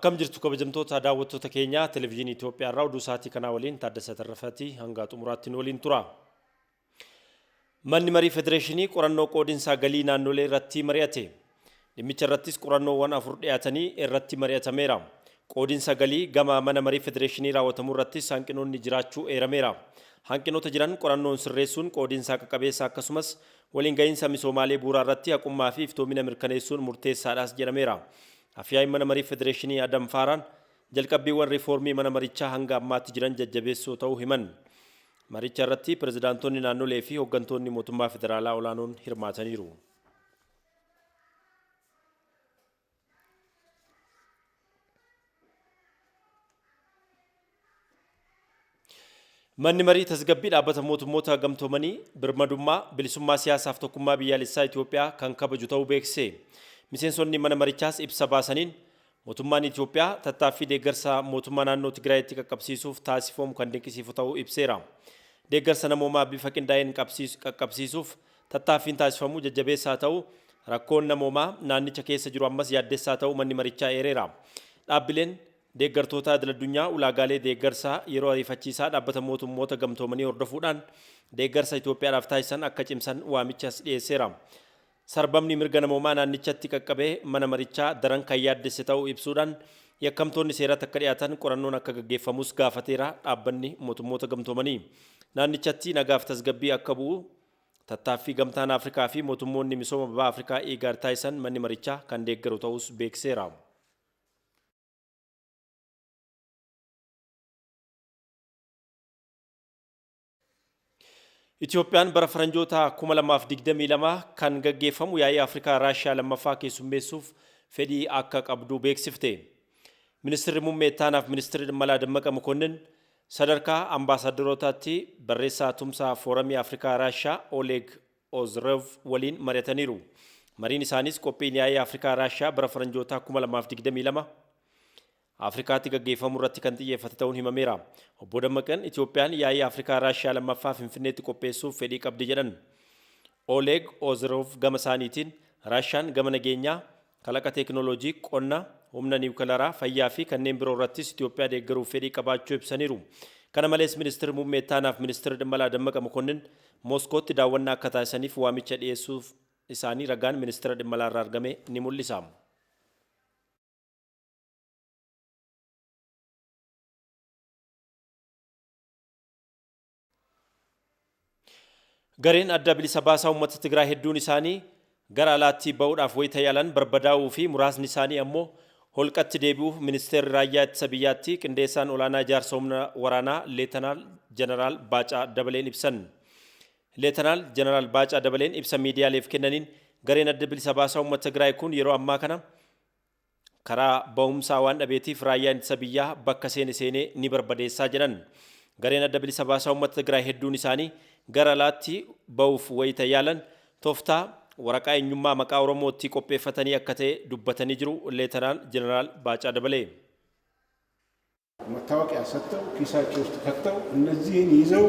Akkam jirtu kabajamtoota daawwattoota keenya televezyiinii Itoophiyaa irraa oduu sa'aatii kanaa waliin Taaddasa Tarrafaati hanga xumuraatti waliin tura. Manni marii federeeshinii qorannoo qoodinsaa galii naannolee irratti mari'ate. Dhimmicha irrattis qorannoowwan 4 dhiyaatanii irratti mari'atameera. Qoodinsa galii gama mana marii federeeshinii raawwatamuu irrattis hanqinoonni jiraachuu eerameera. Hanqinoota jiran qorannoon sirreessuun qoodinsaa qaqqabeessa akkasumas waliin gahinsa misoomaalee bu'uuraa irratti haqummaa fi iftoomina mirkaneessuun murteessaadhaas jedhameera. Afyaa'ii mana marii federeeshinii Adam Faaraan jalqabbiiwwan riifoormii mana marichaa hanga ammaatti jiran jajjabeessoo ta'uu himan. Maricha irratti pirezidaantonni naannolee fi hooggantoonni mootummaa federaalaa olaanoon hirmaataniiru. Manni marii tasgabbii dhaabbata mootummoota gamtoomanii birmadummaa bilisummaa siyaasaaf tokkummaa biyyaalessaa Itoophiyaa kan kabaju ta'uu beeksise. Miseensonni mana marichaas ibsa baasaniin mootummaan Itoophiyaa tattaaffii deeggarsa mootummaa naannoo Tigraayitti qaqqabsiisuuf taasifamu kan dinqisiifu ta'uu ibseera. Deeggarsa namoomaa bifa qindaa'een qaqqabsiisuuf tattaaffiin taasifamu jajjabeessaa ta'uu rakkoon namoomaa naannicha keessa jiru ammas yaaddessaa ta'uu manni marichaa eereera. Dhaabbileen deeggartoota idil-addunyaa ulaagaalee deeggarsaa yeroo ariifachiisaa dhaabbata mootummoota gamtoomanii hordofuudhaan deeggarsa Itoophiyaadhaaf taasisan akka cimsan waamichas dhiyeesseera. Sarbamni mirga namoomaa naannichatti qaqqabee mana marichaa daran kan yaaddesse ta'uu ibsuudhaan yakkamtoonni seeratti akka dhiyaatan qorannoon akka gaggeeffamus gaafateera dhaabbanni mootummoota gamtoomanii. Naannichatti nagaaf tasgabbii akka bu'u tattaaffii gamtaan Afrikaa fi mootummoonni misooma baha Afrikaa IGAD taasisan manni marichaa kan deeggaru ta'us beekseera. Itoophiyaan bara faranjoota 2022 kan gaggeeffamu yaa'ii Afrikaa Raashiyaa lammaffaa keessummeessuuf fedhii akka qabdu beeksifte. Ministeerri muummee ittaanaaf ministeerri dhimma alaa Dammaqa Mokonnin sadarkaa ambaasaadarootaatti barreessaa tumsaa fooramii Afrikaa Raashiyaa Oleg Ozrev waliin mari'ataniiru. Mariin isaanis qophiin yaa'ii Afrikaa Raashiyaa bara faranjoota 2022 Afrikaatti gaggeeffamu irratti kan xiyyeeffate ta'uun himameera. Obbo Dammaqan Itoophiyaan yaa'ii Afrikaa Raashiyaa lammaffaa Finfinneetti qopheessuuf fedhii qabdi jedhan. Oleg Ozerov gama isaaniitiin Raashiyaan gama nageenyaa, kalaqa teekinooloojii, qonna, humna niwukilaraa, fayyaa fi kanneen biroo irrattis Itoophiyaa deeggaruuf fedhii qabaachuu ibsaniiru. Kana malees ministeerri muummee ittaanaaf ministeerri dhimma alaa Dammaqa Mokonnin Mooskootti daawwannaa akka taasisaniif waamicha dhiyeessuuf isaanii ragaan ministeera dhimma alaa irraa argame ni mul'isa. Gareen adda bilisa baasaa uummata Tigraay hedduun isaanii gara alaatti ba'uudhaaf wayita yaalan barbadaa'uu fi muraasni isaanii ammoo holqatti deebi'uuf ministeerri raayyaa ittisa biyyaatti qindeessaan olaanaa ijaarsa humna waraanaa Leetanaal Jeneraal Baacaa Dabaleen ibsan. Leetanaal Jeneraal Baacaa Dabaleen ibsa miidiyaaleef kennaniin gareen adda bilisa baasaa uummata Tigraay kun yeroo ammaa kana karaa ba'umsaa waan dhabeetiif raayyaan ittisa biyyaa bakka seenee ni barbadeessaa jedhan. Gareen adda bilisa baasaa uummata Tigraay hedduun isaanii gara alaatti ba'uuf wayita yaalan tooftaa waraqaa eenyummaa maqaa Oromootti qopheeffatanii akka ta'e dubbatanii jiru Leetanaal Jeneraal Baacaa Dabalee. መታወቂያ ሰጥተው ኪሳቸው ውስጥ ከተው እነዚህን ይዘው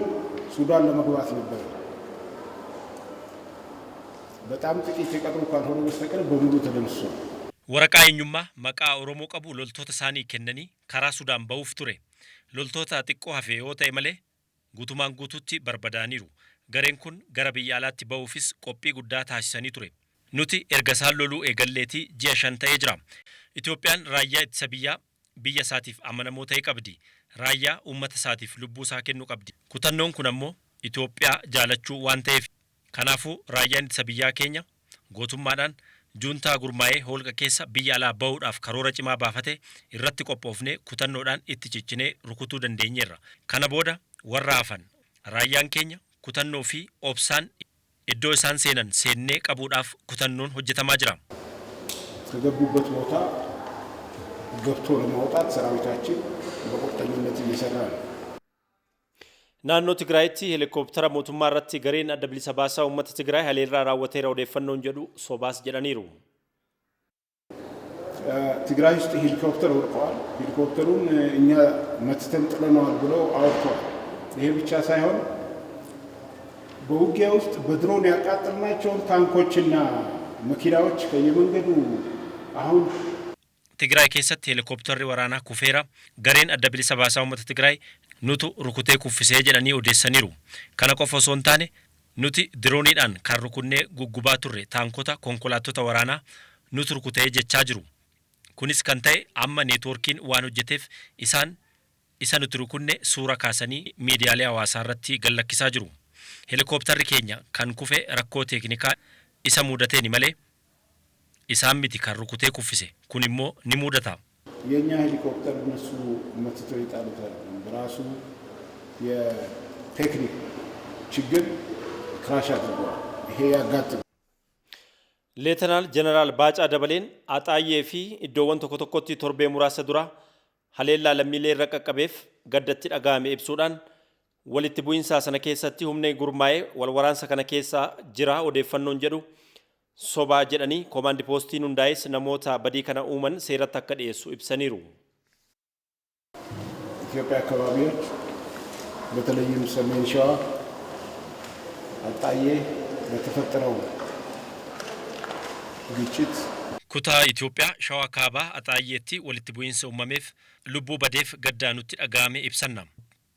ሱዳን ለመግባት ነበር። በጣም ጥቂት የቀሩ ካልሆነ በስተቀር በሙሉ ተደምስሷል። Waraqaa eenyummaa maqaa Oromoo qabu loltoota isaanii kennanii karaa Sudaan ba'uuf ture. Loltoota xiqqoo hafe yoo ta'e malee guutumaan guutuutti barbadaaniiru. Gareen kun gara biyya alaatti ba'uufis qophii guddaa taasisanii ture. Nuti erga isaan loluu eegalleetii ji'a 5 ta'ee jira. Itoophiyaan raayyaa ittisa biyya isaatiif amanamoo ta'e qabdi. Raayyaa uummata isaatiif lubbuu isaa kennuu qabdi. Kutannoon kun ammoo Itoophiyaa jaalachuu waan ta'eef. Kanaafuu raayyaan ittisa biyyaa keenya gootummaadhaan juuntaa gurmaa'ee holqa keessa biyya alaa ba'uudhaaf karoora cimaa baafate irratti qophoofnee kutannoodhaan itti ciccinee rukutuu dandeenyeerra. Kana booda warra hafan raayyaan keenya kutannoo fi obsaan iddoo isaan seenan seennee qabuudhaaf kutannoon hojjetamaa jira. ከገቡበት ቦታ ገብቶ ለማውጣት ሰራዊታችን በቁርጠኝነት እየሰራ ነው። Naannoo Tigraayitti helikooптara mootummaa irratti gareen adda bilisa baasaa uummata Tigraay haleellaa raawwateera odeeffannoon jedhu sobaas jedhaniiru. ትግራይ ውስጥ ሄሊኮፕተር ወድቀዋል። ሄሊኮፕተሩን እኛ መትተን ጥለነዋል ብለው አወጥተዋል። ይሄ ብቻ ሳይሆን በውጊያ ውስጥ በድሮን ያቃጠልናቸውን ታንኮችና መኪናዎች ከየመንገዱ አሁን Tigraay keessatti helikoptarri waraanaa kufeera. Gareen adda bilisa baasaa uummata Tigraay nutu rukutee kuffisee jedhanii odeessaniiru. Kana qofa osoo hin taane nuti dirooniidhaan kan rukunnee guggubaa turre taankota konkolaattota waraanaa nutu rukutee jechaa jiru. Kunis kan ta'e amma neetwoorkiin waan hojjeteef isa nuti rukunne suura kaasanii miidiyaalee hawaasaa irratti gallakkisaa jiru. Helikoptarri keenya kan kufe rakkoo teeknikaa isa mudateeni malee isaan miti kan rukutee kuffise. Kun immoo ni mudata. የኛ ሄሊኮፕተር እነሱ መትተው ይጣሉታል። በራሱ የቴክኒክ ችግር ክራሽ አድርጓል። ይሄ ያጋጥም Leetanaal Jeneraal Baacaa Dabaleen Axaayee fi iddoowwan tokko tokkotti torbee muraasa dura haleellaa lammiilee irra qaqqabeef gaddatti dhaga'ame ibsuudhaan walitti bu'iinsa sana keessatti humni gurmaa'ee wal waraansa kana keessa jira odeeffannoon jedhu sobaa jedhanii komaandi poostiin hundaa'es namoota badii kana uuman seeratti akka dhiyeessu ibsaniiru. ኢትዮጵያ አካባቢዎች በተለይም ሰሜን ሸዋ አጣዬ በተፈጠረው ግጭት Kutaa Itoophiyaa Shawaa Kaabaa Axaayeetti walitti bu'iinsa uumameef lubbuu badeef gaddaa nutti dhaga'ame ibsanna.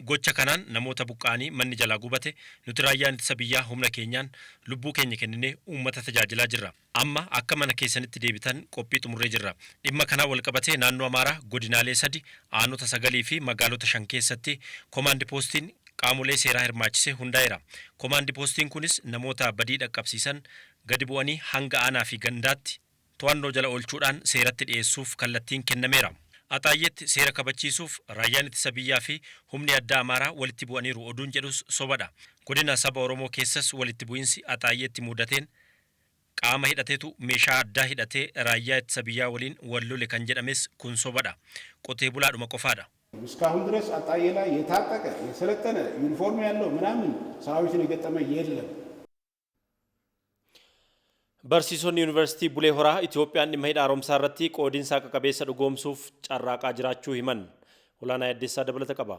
Gocha kanaan namoota buqqaanii manni jalaa gubate nuti raayyaan ittisa biyyaa humna keenyaan lubbuu keenya kenninee uummata tajaajilaa jirra. Amma akka mana keessanitti deebitan qophii xumurree jirra. Dhimma kanaa wal qabatee naannoo Amaaraa godinaalee 3 aanota 9 fi magaalota 5 keessatti komaandi poostiin qaamolee seeraa hirmaachisee hundaa'eera. Komaandi poostiin kunis namoota badii dhaqqabsiisan gadi bu'anii hanga aanaa fi gandaatti to'annoo jala oolchuudhaan seeratti dhiyeessuuf kallattiin kennameera. Axaayeetti seera kabachiisuuf raayyaan ittisa biyyaa fi humni addaa Amaaraa walitti bu'aniiru oduun jedhus sobadha. Godina saba Oromoo keessas walitti bu'iinsi Axaayeetti mudateen qaama hidhateetu meeshaa addaa hidhatee raayyaa ittisa biyyaa waliin wal lole kan jedhames kun sobadha. Qotee bulaadhuma qofaadha. እስካሁን ድረስ አጣዬ ላይ የታጠቀ የሰለጠነ ዩኒፎርም ያለው ምናምን ሰራዊትን የገጠመ የለም። Barsiisonni Yuunivarsiitii Bulee Horaa Itoophiyaan dhimma hidha haaromsaa irratti qoodinsaa qaqqabeessa dhugoomsuuf carraaqaa jiraachuu himan. Olaanaa Yaddeessaa dabalata qaba.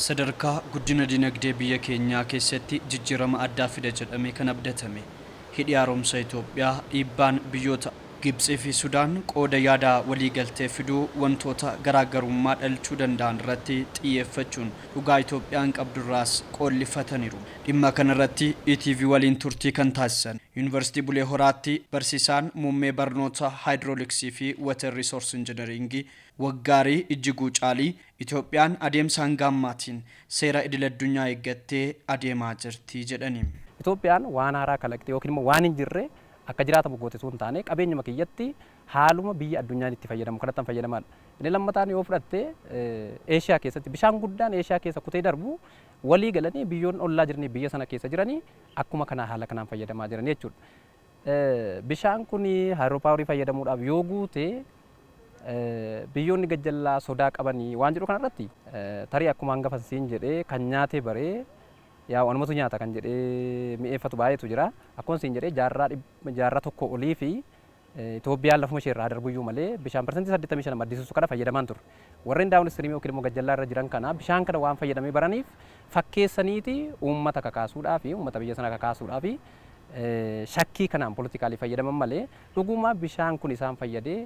Sadarkaa guddina dinagdee biyya keenyaa keessatti jijjiirama addaa fida jedhamee kan abdatame hidhi haaromsa Itoophiyaa dhiibbaan biyyoota Gibxii fi Sudaan qooda yaada waliigaltee fiduu wantoota garaagarummaa dhalchuu danda'an irratti xiyyeeffachuun dhugaa Itoophiyaan qabdurraas qoollifataniiru. Dhimma kanarratti ETV waliin turtii kan taasisan Yuunivarsiitii Bulee Horaatti barsiisaan muummee barnoota haayidrooliksii fi water resource injineringii Waggaarii Ijjiguu Caalii Itoophiyaan adeemsa hanga ammaatiin seera idil addunyaa eeggattee adeemaa jirti jedhani. Itoophiyaan waan haaraa kalaqxee yookiin immoo waan hin jirre akka jiraatamu goote sun taane qabeenyuma kiyyatti haaluma biyya addunyaan itti fayyadamu kanatti fayyadaman. Inni lammataan yoo fudhatte Eeshiyaa keessatti bishaan guddaan Eeshiyaa keessa kutee darbu walii galanii biyyoon ollaa jiranii biyya sana keessa jiranii akkuma kana haala kanaan fayyadamaa jiran jechuudha. Bishaan kun haayiroopaawurii fayyadamuudhaaf yoo guute biyyoonni gajjallaa sodaa qabanii waan jedhu kanarratti tarii akkuma hangafa siin jedhee kan nyaatee baree yaa wanumatu nyaata kan jedhee mi'eeffatu baay'eetu jira. Akkuma siin jedhee jaarraa tokko olii fi Itoophiyaan lafuma ishee irraa darbuyyuu malee bishaan parsantii 85 maddisiisu kana fayyadamaan ture. Warreen daawun istiriimii yookiin immoo gajjallaa irra jiran kana bishaan kana waan fayyadamee baraniif fakkeessaniiti uummata kakaasuudhaa fi uummata biyya sana kakaasuudhaa fi shakkii kanaan politikaalii fayyadaman malee dhuguma bishaan kun isaan fayyadee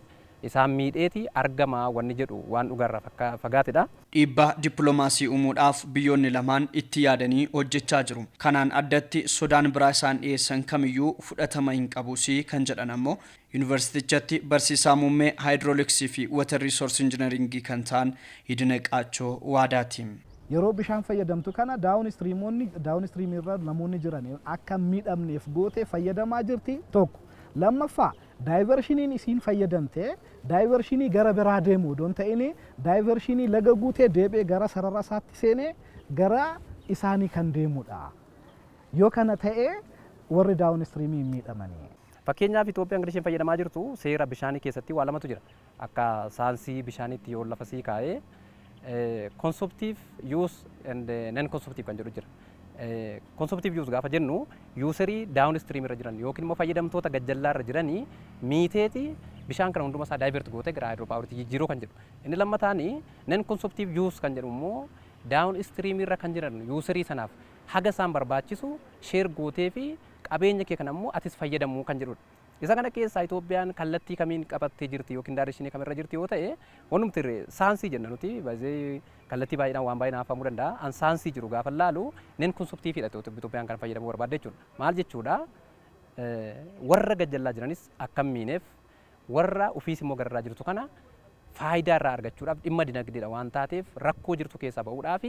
isaan miidheeti argama wanni jedhu waan dhugarra fagaatedha. Dhiibbaa dippiloomaasii uumuudhaaf biyyoonni lamaan itti yaadanii hojjechaa jiru. Kanaan addatti sodaan biraa isaan dhiyeessan kamiyyuu fudhatama hin qabusi kan jedhan ammoo Yuunivarsiitichatti barsiisaa muummee haayidrooliksii fi water resource injineringii kan ta'an Hidina Qaachoo Waadaati. Yeroo bishaan fayyadamtu kana daawun istiriimii irra namoonni jiran akka miidhamneef goote fayyadamaa jirti tokko. Lammaffaa daayivarshinii isiin fayyadamte daayivarshinii gara biraa deemu don ta'ini daayivarshinii laga guutee deebee gara sarara isaatti seenee gara isaanii kan deemudha. Yoo kana ta'e warri daawun istiriimii miidhamanii. Fakkeenyaaf Itoophiyaan gadi isheen fayyadamaa jirtu seera bishaanii keessatti waa lamatu jira. Akka saayinsii bishaaniitti yoo lafa sii kaa'ee consumptive use and non-consumptive kan jedhu jira. Consumptive use gaafa jennu yuuserii daawun istiriimii irra jiran yookiin immoo fayyadamtoota gajjallaa irra jiranii miiteeti bishaan kana hunduma isaa daayivert gootee gara haayidroopaawuriitti jijjiiruu kan jedhu. Inni lammataani non-consumptive use kan jedhu immoo daawun istiriimii irra kan jiran yuuserii sanaaf haga isaan barbaachisu sheer gootee fi qabeenya kee kanammoo atis fayyadamuu kan jedhudha. Isa kana keessaa Itoophiyaan kallattii kamiin qabattee jirti yookiin daareshinii kamirra jirti yoo ta'e wanumti saayinsii jenna nuti baay'ee kallattii baay'inaan waan baay'inaan hafamuu danda'a. An saayinsii jiru gaafa laalu neen konseptiifiidha Itoophiyaan kan fayyadamuu barbaadde jechuudha. Maal jechuudha warra gajjallaa jiranis akka miineef warra ofiis immoo gararraa jirtu kana faayidaa irraa argachuudhaaf dhimma dinagdeedha waan taateef rakkoo jirtu keessaa ba'uudhaaf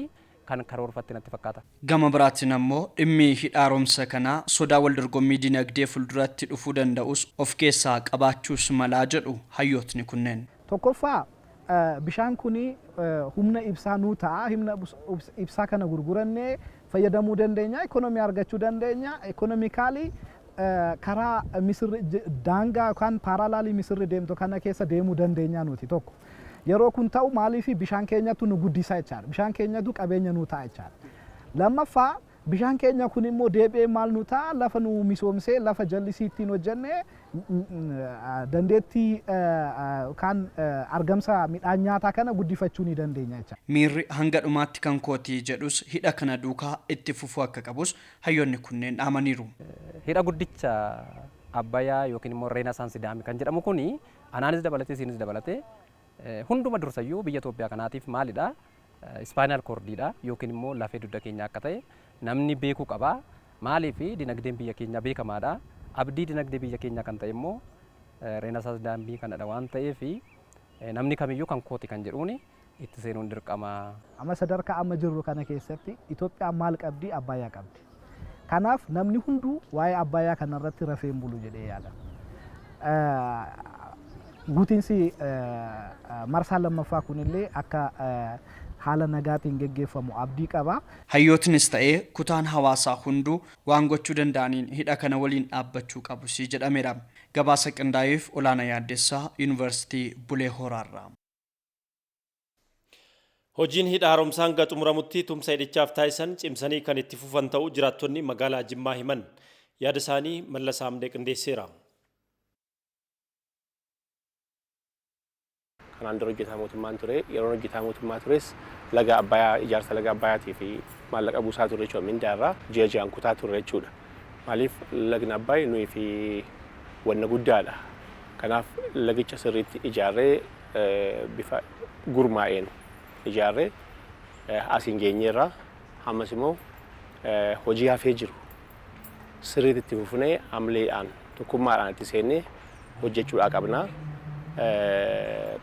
kan karoorfatte natti fakkaata. Gama biraatiin ammoo dhimmi hidha haaromsa kanaa sodaa wal dorgommii dinagdee fuulduratti dhufuu danda'us of keessaa qabaachuus malaa jedhu hayyootni kunneen. Tokkoffaa bishaan kuni humna ibsaa nuu ta'a. Humna ibsaa kana gurgurannee fayyadamuu dandeenya. Ikonomii argachuu dandeenya. Ikonomikaalii karaa misirri daangaa yookaan paaraalaalii misirri deemtu kana keessa deemuu dandeenya nuti tokko. Yeroo kun ta'u maaliif bishaan keenyatu nu guddisaa jechaadha. Bishaan keenyatu qabeenya nu ta'a jechaadha. Lammaffaa bishaan keenya kun immoo deebi'ee maal nu ta'a lafa nu misoomsee lafa jallisii ittiin hojjennee dandeettii yookaan argamsa midhaan nyaataa kana guddifachuu ni dandeenya jechaadha. Miirri hanga dhumaatti kan kootii jedhus hidha kana duukaa itti fufuu akka qabus hayyoonni kunneen dhaamaniiru. Hidha guddicha Abbayyaa yookiin immoo Reenasaansi Daamii kan jedhamu kuni anaanis dabalatee isinis dabalatee hunduma dursayyuu biyya Itoophiyaa kanaatiif maalidha? Spinal cordidha yookiin immoo lafee dugda keenya akka ta'e namni beekuu qaba. Maaliif dinagdeen biyya keenya beekamaadha. Abdii dinagdee biyya keenya kan ta'e immoo Reenasaansi Daamii kanadha waan ta'eef namni kamiyyuu kan kooti kan jedhuuni itti seenuun dirqama. Amma sadarkaa amma jirru kana keessatti Itoophiyaan maal qabdi? Abbayyaa qabdi. Kanaaf namni hunduu waa'ee Abbayyaa kanarratti rafee hin bulu jedhee yaada. Guutiinsi marsaa lammaffaa kunillee akka haala nagaatiin geggeeffamu abdii qaba. Hayyootnis ta'ee kutaan hawaasaa hunduu waan gochuu danda'aniin hidha kana waliin dhaabbachuu qabu si jedhameera. Gabaasa qindaa'eef Olaanaa Yaaddessaa Yuunivarsiitii Bulee Horaarraa. Hojiin hidha haaromsaa hanga xumuramutti tumsa hidhichaaf taasisan cimsanii kan itti fufan ta'uu jiraattonni magaalaa Jimmaa himan. Yaada isaanii Mallasaa Amdee qindeesseera. Kanaan dura hojjetaa mootummaan ture. Yeroo hojjetaa mootummaa tures laga Abbayyaa ijaarsa laga Abbayyaatii fi maallaqa buusaa ture jechuudha. Mindaarraa ji'a ji'aan kutaa ture jechuudha. Maaliif lagni Abbayyaa nuyi fi wanna guddaadha. Kanaaf lagicha sirriitti ijaarree bifa gurmaa'een ijaarree asiin geenyeerra ammas immoo hojii hafee jiru sirriitti itti fufnee amaleedhaan tokkummaadhaan itti seennee hojjechuudhaa qabna.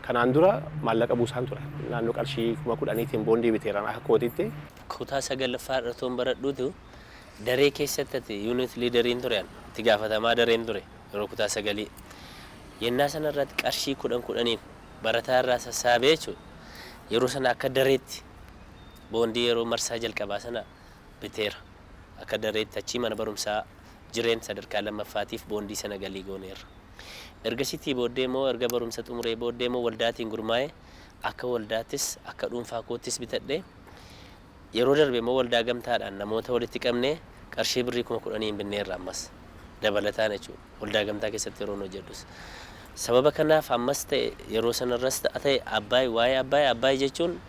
Kanaan dura maallaqa buusaan ture naannoo qarshii 10,000tiin boondii biteeraan akka kootiitti. Kutaa sagalaffaa irra toon baradhuutu daree keessatti yuunit liideriin ture itti gaafatamaa dareen ture yeroo kutaa sagalii. Yennaa sana irratti qarshii 10,000 barataa irraa sassaabee jechuudha. Yeroo sana akka dareetti boondii yeroo marsaa jalqabaa sana biteera. Akka dareetti achii mana barumsaa jireen sadarkaa lammaffaatiif boondii sana galii gooneerra. Ergasitti booddee immoo erga barumsa xumuree booddee immoo waldaatiin gurmaa'ee akka waldaattis akka dhuunfaa koottis bitadhee yeroo darbe immoo waldaa gamtaadhaan namoota walitti qabnee qarshii birrii 10,000 binneerra ammas dabalataan jechuudha. Waldaa gamtaa keessatti yeroo hojjedhus. Sababa kanaaf ammas ta'e yeroo sanarras ta'e waa'ee Abbayyaa jechuun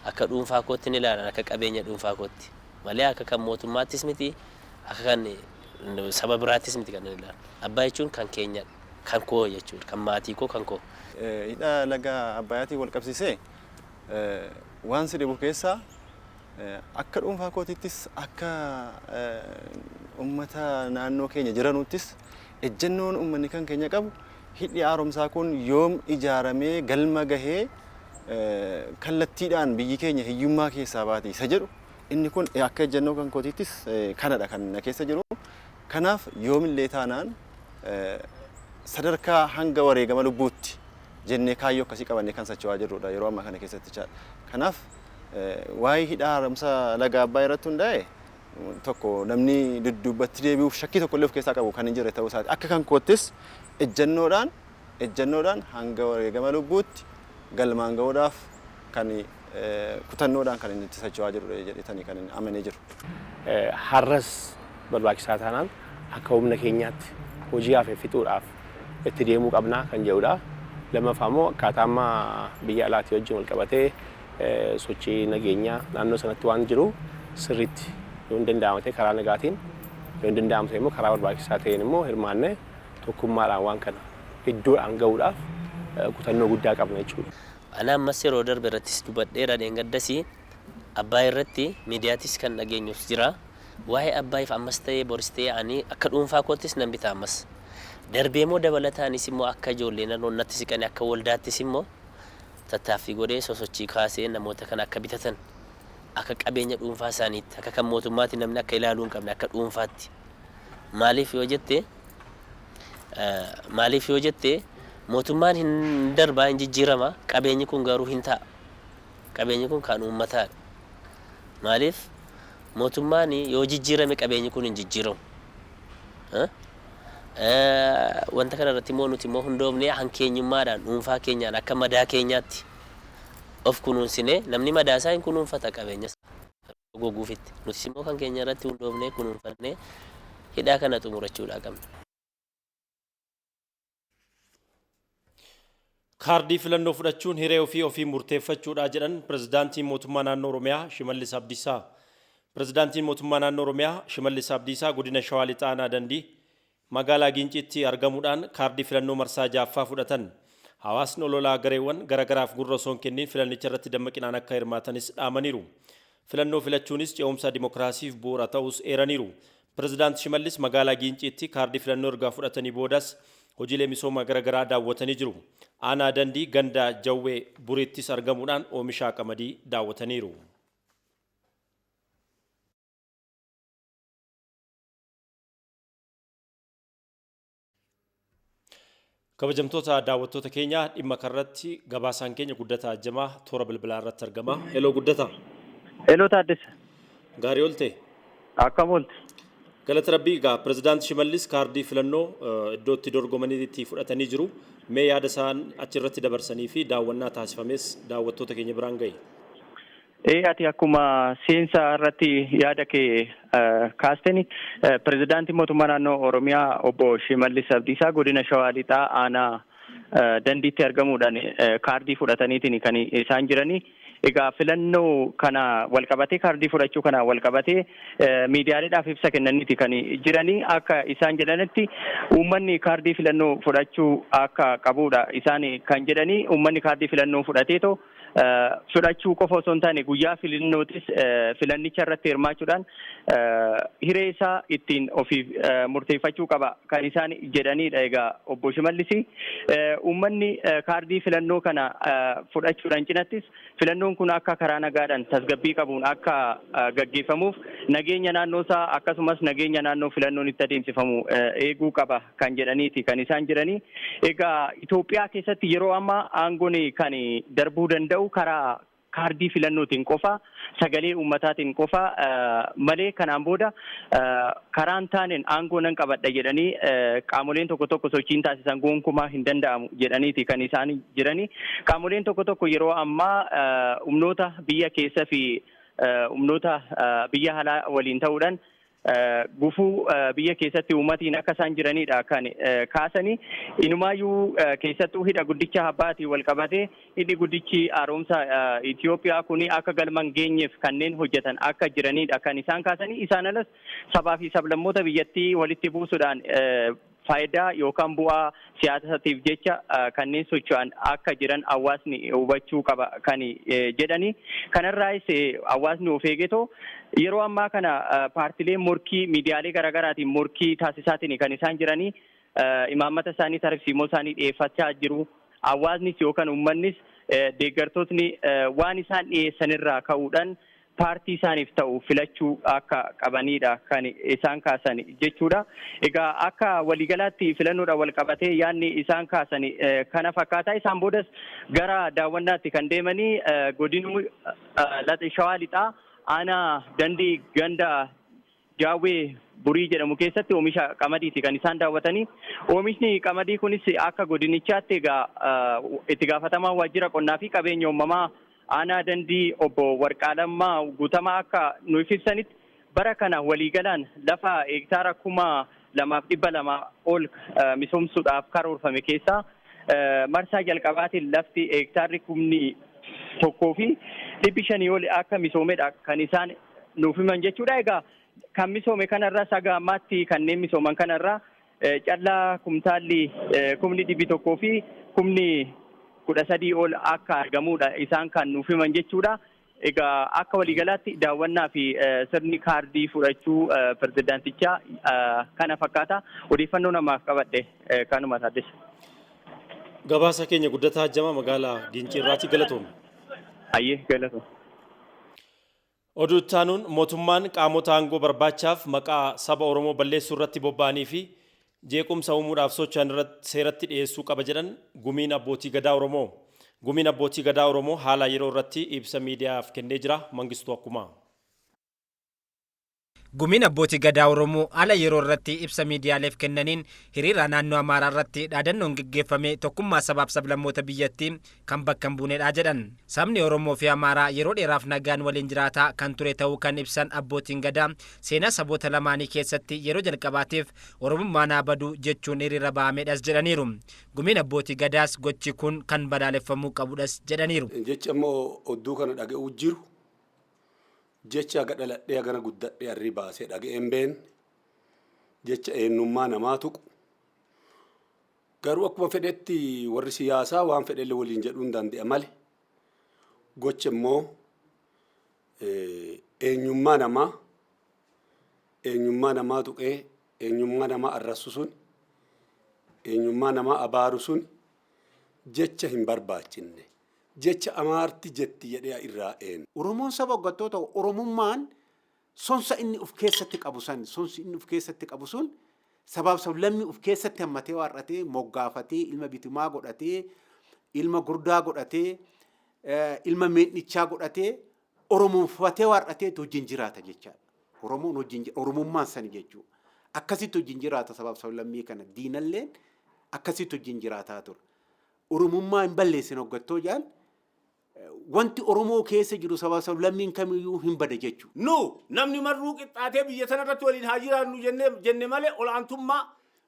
akka dhuunfaa kootti ni ilaalan akka qabeenya dhuunfaa kootti malee akka kan mootummaattis miti akka kan saba biraattis miti kan ilaalan. Abbayyaa jechuun kan keenya kan koo jechuudha kan maatii koo kan koo. Hidha laga Abbayyaatiin wal qabsiisee waan si dhibu keessaa akka dhuunfaa kootittis akka uummata naannoo keenya jiranuttis ejjennoon uummanni kan keenya qabu hidhi haaromsaa kun yoom ijaaramee galma gahee kallattiidhaan biyyi keenya hiyyummaa keessaa baate isa jedhu inni kun akka ejjennoo kan kootittis kanadha kan na keessa jiru. Kanaaf yoomillee taanaan sadarkaa hanga wareegama lubbuutti jennee kaayyoo akkasii qabannee kan socho'aa jirrudha yeroo ammaa kana keessatti jechaadha. Kanaaf waa'ee hidha haaromsa laga Abbayyaa irratti hundaa'e tokko namni dudduubatti deebi'uuf shakkii tokko illee of keessaa qabu kan hin jirre ta'uu isaati. Akka kan koottis ejjennoodhaan hanga wareegama lubbuutti galmaan ga'uudhaaf kan kutannoodhaan kan inni itti socho'aa jirudha jedhetanii kan amanee jiru. Har'as barbaachisaa taanaan akka humna keenyaatti hojii hafe fixuudhaaf itti deemuu qabnaa kan jedhudha. Lammaffaa immoo akkaataa amma biyya alaatii wajjin wal qabatee sochii nageenyaa naannoo sanatti waan jiru sirriitti yoo hin danda'amte karaa nagaatiin yoo hin danda'amu ta'e immoo karaa barbaachisaa ta'een immoo hirmaannee tokkummaadhaan waan kana iddoodhaan gahuudhaaf kutannoo guddaa qabna jechuudha. Ana ammas yeroo darbe irrattis dubbadheera dheengaddasii Abbaay irratti miidiyaatis kan dhageenyus jira. Waa'ee Abbaayif ammas ta'ee boris ta'ee ani akka dhuunfaa kootis nan bita ammas. Darbee moo dabalataanis immoo akka ijoollee naannootti siqanii akka waldaattis immoo tattaaffii godhee sosochii kaasee namoota kan akka bitatan akka qabeenya dhuunfaa isaaniitti akka kan mootummaatti namni akka ilaaluu hin qabne akka dhuunfaatti. Maaliif yoo jette mootummaan hin darbaa hin jijjiirama qabeenyi kun garuu hin ta'a. Qabeenyi kun kan uummataadha. Maaliif mootummaan yoo jijjiirame qabeenyi kun hin jijjiiramu. Wanta kana irratti immoo nuti immoo hundoofnee hankeenyummaadhaan dhuunfaa keenyaan akka madaa keenyaatti of kunuunsinee namni madaa isaa hin kunuunfata qabeenya goguufitti. Nuti immoo kan keenya irratti hundoofnee kunuunfannee hidhaa kana xumurachuudhaa qabna. Kaardii filannoo fudhachuun hiree ofii murteeffachuudha jedhan pirezidaantiin mootummaa naannoo Oromiyaa Shimallis Abdiisaa. Pirezidaantiin mootummaa naannoo Oromiyaa Shimallis Abdiisaa godina Shawaa Lixaa Aanaa Dandii magaalaa Ginciitti argamuudhaan kaardii filannoo marsaa 6ffaa fudhatan. Hawaasni ololaa gareewwan garagaraaf gurra osoo hin kennin filannicha irratti dammaqinaan akka hirmaatanis dhaamaniiru. Filannoo filachuunis ce'umsa dimokiraasiif bu'uura ta'us eeraniiru. Pirezidaanti Shimallis magaalaa Ginciitti kaardii filannoo erga fudhatanii boodas hojiilee misoomaa garagaraa daawwatanii jiru. Aanaa Dandii ganda Jawwee Buriittis argamuudhaan oomisha qamadii daawwataniiru. Kabajamtoota daawwattoota keenya dhimma kanarratti gabaasaan keenya Guddataa Ajjamaa toora bilbilaa irratti argama. Heloo Guddataa. Heloo Taaddasa. Gaarii oolte. Akkam oolte. Galata Rabbii egaa pirezidaanti Shimallis kaardii filannoo iddootti dorgomaniitti fudhatanii jiru. Mee yaada isaan achirratti dabarsanii fi daawwannaa taasifames daawwattoota keenya biraan gahe. Ati akkuma seensa irratti yaada kee kaasteni pirezidaantii mootummaa naannoo Oromiyaa obbo Shimallis Abdiisaa godina Shawaa Lixaa Aanaa Dandiitti argamuudhaan kaardii fudhataniitiin kan isaan jiranii. Egaa filannoo kana walqabatee kaardii fudhachuu kana walqabatee miidiyaaleedhaaf ibsa kennaniiti kan jiranii akka isaan jedhanitti uummanni kaardii filannoo fudhachuu akka qabuudha isaan kan jedhanii uummanni kaardii filannoo fudhateetoo fudhachuu qofa osoo hin taane guyyaa filannootis filannicha irratti hirmaachuudhaan hiree isaa ittiin ofiif murteeffachuu qaba kan isaan jedhanidha. Egaa obbo Shimallis uummanni kaardii filannoo kana fudhachuudhaan cinattis filannoon kun akka karaa nagaadhaan tasgabbii qabuun akka gaggeeffamuuf nageenya naannoo isaa akkasumas nageenya naannoo filannoon itti adeemsifamu eeguu qaba kan jedhaniiti kan isaan jiranii. Egaa Itoophiyaa keessatti yeroo ammaa aangoon kan darbuu danda'u karaa kaardii filannootiin qofa sagalee uummataatiin qofa malee kanaan booda karaan taaneen aangoo nan qabadha jedhanii qaamoleen tokko tokko sochiin taasisan gonkumaa hin danda'amu jedhaniiti kan isaan jiranii. Qaamoleen tokko tokko yeroo ammaa humnoota biyya keessa fi humnoota biyya alaa waliin ta'uudhaan gufuu biyya keessatti uummatiin akka isaan jiranidha kan kaasanii. Inumaayyuu keessattuu hidha guddicha Abbaatii walqabatee hidhi guddichi haaromsa Itoophiyaa kuni akka galman geenyeef kanneen hojjetan akka jiranidha kan isaan kaasanii. Isaan alas sabaa fi sablammoota biyyattii walitti buusuudhaan faayidaa yookaan bu'aa siyaasaatiif jecha kanneen socho'an akka jiran hawaasni hubachuu qaba kan jedhanii. Kanarraas hawaasni of eegetoo yeroo ammaa kana paartileen morkii miidiyaalee garaagaraatiin morkii taasisaatiin kan isaan jiranii imaammata isaanii tarsiimoo isaanii dhiyeeffachaa jiru. Hawaasnis yookaan uummannis deeggartootni waan isaan dhiyeessanirraa ka'uudhaan paartii isaaniif ta'u filachuu akka qabanidha kan isaan kaasan jechuudha. Egaa akka waliigalaatti filannoodhaan walqabatee yaadni isaan kaasan kana fakkaataa. Isaan boodas gara daawwannaatti kan deemanii godinuu Shawaa Lixaa Aanaa Dandii ganda Jawwee Burii jedhamu keessatti oomisha qamadiiti kan isaan daawwatanii. Oomishni qamadii kunis akka godinichaatti egaa itti gaafatamaa waajjira qonnaa fi qabeenya uumamaa Aanaa Dandii obbo Warqaalammaa Guutamaa akka nuuf ibsanitti bara kana waliigalaan lafa hektaara 2,200 ol misoomsuudhaaf karoorfame keessaa marsaa jalqabaatiin lafti hektaarri 1,100 fi 500 ol akka misoomedha kan isaan nuuf himan jechuudha. Egaa kan misoome kanarraa saga ammaatti kanneen misooman kanarraa callaa kumtaalli kumni 100 fi kumni 13 ol akka argamudha isaan kan nuuf himan jechuudha. Egaa akka waliigalaatti daawwannaa fi sirni kaardii fudhachuu pirezidaantichaa kana fakkaata. Odeeffannoo namaaf qabadhe kanuma taaddes. Gabaasa keenya guddataa jama magaalaa Gincii irraati galatoom. Ayyee galatoom. Oduu taanuun mootummaan qaamota aangoo barbaachaaf maqaa saba Oromoo balleessuu irratti bobba'anii fi jeequmsa uumuudhaaf socho'an irratti seeratti dhiyeessuu qaba jedhan gumiin abbootii gadaa Oromoo. Gumiin abbootii gadaa Oromoo haala yeroo irratti ibsa miidiyaaf kennee jira. Mangistuu Akkuma. Gumiin abbootii gadaa Oromoo haala yeroo irratti ibsa miidiyaaleef kennaniin hiriira naannoo Amaaraa irratti dhaadannoon gaggeeffame tokkummaa sabaaf sablammoota biyyattii kan bakka hin buunedha jedhan. Sabni Oromoo fi Amaaraa yeroo dheeraaf nagaan waliin jiraataa kan ture ta'uu kan ibsan abbootiin gadaa seenaa saboota lamaanii keessatti yeroo jalqabaatiif Oromummaa naa badu jechuun hiriira ba'amedhas jedhaniiru. Gumiin abbootii gadaas gochi kun kan balaaleffamuu qabudhas jedhaniiru. Jecha immoo odduu kana dhaga'uu jiru. Jecha gadhaladhee agana guddadhee harrii baasee dhaga'een been jecha eenyummaa namaa tuqu garuu akkuma fedhetti warri siyaasaa waan fedhellee waliin jedhuu hin danda'a malee gocha immoo eenyummaa namaa tuqee eenyummaa namaa arrassu sun eenyummaa namaa abaaru sun jecha hin barbaachinne. Jecha amaarti jetti jedhee irraa een. Oromoon saba hoggantoota Oromummaan sonsa inni of keessatti qabu san sonsi inni of keessatti qabu sun sabaaf sablammii of keessatti hammatee waarratee moggaafatee ilma bitimaa godhatee ilma gurdaa godhatee ilma meedhichaa godhatee Oromoonfatee waarratee wajjin jiraata jechaadha. Oromoon wajjin Oromummaan sani jechuudha. Akkasitti wajjin jiraata sabaaf sablammii kana diinalleen akkasitti wajjin jiraataa ture. Oromummaa hin balleessine hoggattoo jaan wanti Oromoo keessa jiru sabaaf sablammiin kamiyyuu hin bada jechuudha. Namni marruu qixxaatee biyya sana irratti waliin haa jiraannu jenne malee olaantummaa